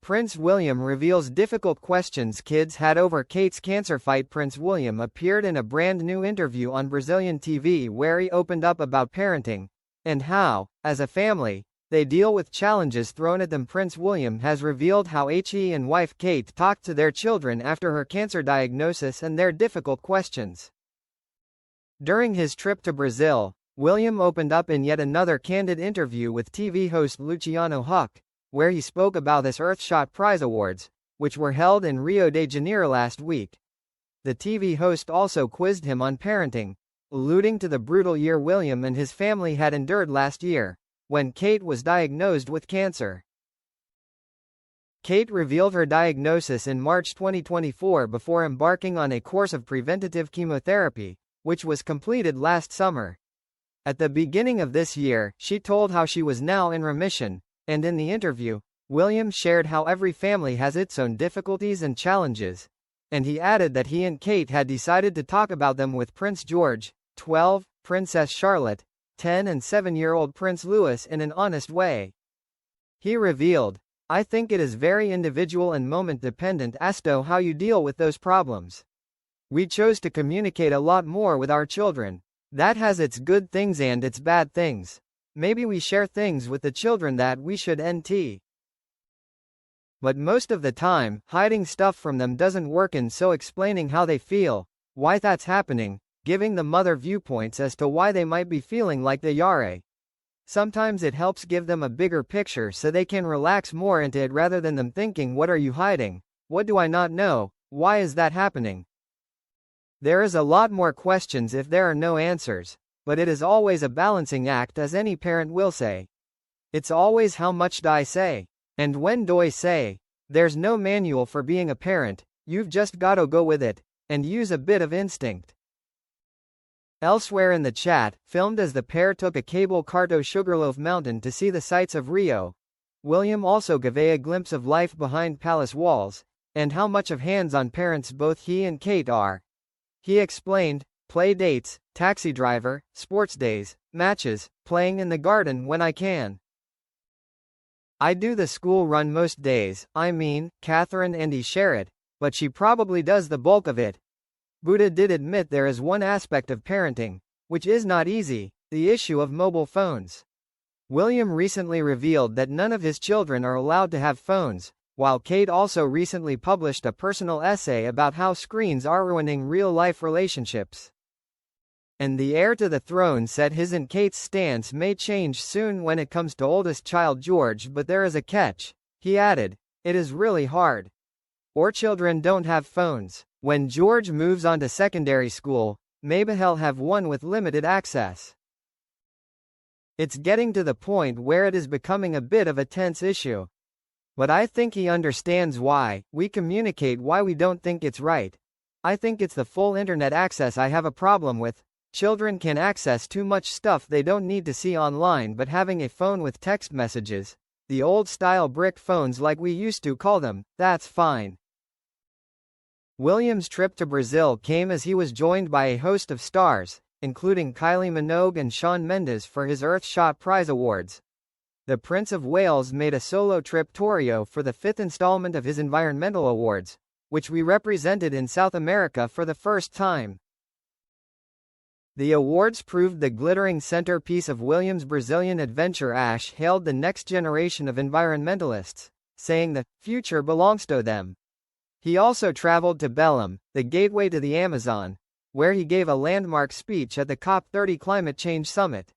Prince William reveals difficult questions kids had over Kate's cancer fight. Prince William appeared in a brand new interview on Brazilian TV where he opened up about parenting and how, as a family, they deal with challenges thrown at them. Prince William has revealed how he and wife Kate talked to their children after her cancer diagnosis and their difficult questions. During his trip to Brazil, William opened up in yet another candid interview with TV host Luciano Huck, where he spoke about his Earthshot Prize Awards, which were held in Rio de Janeiro last week. The TV host also quizzed him on parenting, alluding to the brutal year William and his family had endured last year, when Kate was diagnosed with cancer. Kate revealed her diagnosis in March 2024 before embarking on a course of preventative chemotherapy, which was completed last summer. At the beginning of this year, she told how she was now in remission, and in the interview, William shared how every family has its own difficulties and challenges, and he added that he and Kate had decided to talk about them with Prince George, 12, Princess Charlotte, 10 and 7-year-old Prince Louis in an honest way. He revealed, "I think it is very individual and moment dependent as to how you deal with those problems. We chose to communicate a lot more with our children. That has its good things and its bad things. Maybe we share things with the children that we should nt. But most of the time, hiding stuff from them doesn't work, and so explaining how they feel, why that's happening, giving the mother viewpoints as to why they might be feeling like they are. Sometimes it helps give them a bigger picture so they can relax more into it rather than them thinking, what are you hiding? What do I not know? Why is that happening?" There is a lot more questions if there are no answers, but it is always a balancing act, as any parent will say. It's always how much do I say? And when do I say? There's no manual for being a parent, you've just gotta go with it, and use a bit of instinct. Elsewhere in the chat, filmed as the pair took a cable car to Sugarloaf Mountain to see the sights of Rio, William also gave a glimpse of life behind palace walls, and how much of hands-on parents both he and Kate are. He explained, play dates, taxi driver, sports days, matches, playing in the garden when I can. I do the school run most days, I mean, Catherine and he share it, but she probably does the bulk of it. Buddha did admit there is one aspect of parenting, which is not easy, the issue of mobile phones. William recently revealed that none of his children are allowed to have phones, while Kate also recently published a personal essay about how screens are ruining real-life relationships. And the heir to the throne said his and Kate's stance may change soon when it comes to oldest child George, but there is a catch. He added, "It is really hard. Our children don't have phones. When George moves on to secondary school, maybe he'll have one with limited access. It's getting to the point where it is becoming a bit of a tense issue. But I think he understands why. We communicate why we don't think it's right. I think it's the full internet access I have a problem with. Children can access too much stuff they don't need to see online, but having a phone with text messages, the old-style brick phones like we used to call them, that's fine." William's trip to Brazil came as he was joined by a host of stars, including Kylie Minogue and Shawn Mendes for his Earthshot Prize Awards. The Prince of Wales made a solo trip to Rio for the 5th installment of his environmental awards, which we represented in South America for the first time. The awards proved the glittering centerpiece of William's Brazilian adventure. Ash hailed the next generation of environmentalists, saying the future belongs to them. He also traveled to Belém, the gateway to the Amazon, where he gave a landmark speech at the COP30 climate change summit.